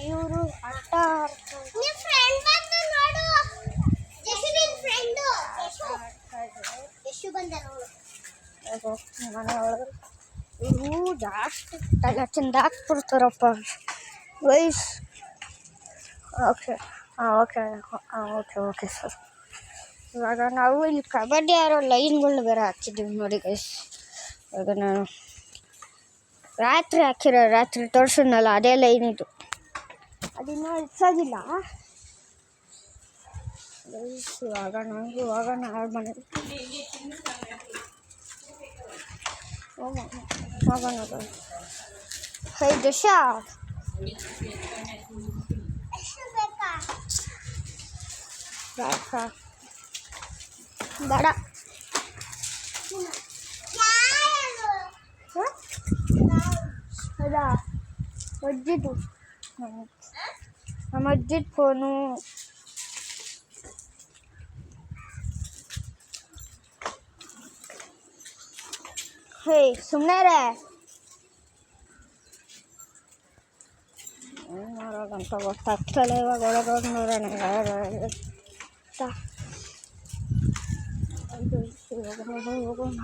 ಇವರು ಆಟ ಮನೆಯೊಳಗೆ ಇವರು ಜಾಸ್ತಿ ತಲೆ ಚಂದ ಹಾಕ್ಬಿಡ್ತಾರಪ್ಪ ವೈಸ್. Okay okay okay okay sir. ಇವಾಗ ನಾವು ಇಲ್ಲಿ ಕಬಡ್ಡಿ ಆಡೋ ಲೈನ್ಗಳನ್ನ ಬೇರೆ ಹಾಕಿದ್ದೀವಿ ನೋಡಿ ಗೈಸ್. ಇವಾಗ ನಾನು ರಾತ್ರಿ ತೋರಿಸಿದ್ನಲ್ಲ ಅದೇ ಲೈನ್ ಇದು, ಅದಿನ್ನೂ ಇಡ್ಸೋದಿಲ್ಲ ಗೈಸ್. ಇವಾಗ ನಾವು ಮನೇಲಿ ಹೋಗೋಣ. ಹೇ ದಶ ಬೇಡ ಹೌದಾ ಅಜ್ಜಿದು, ನಮ್ಮ ಅಜ್ಜಿದ ಫೋನು. ಹೇ ಸುಮ್ಮನೆ ರೇ ಏನು ಮಾಡೋದಂತ ಗೊತ್ತಾಗ್ತಲ್ಲ. ಇವಾಗ ಒಳಗೋಗಿ ನೋಡೋಣ ಹೋಗೋಣ.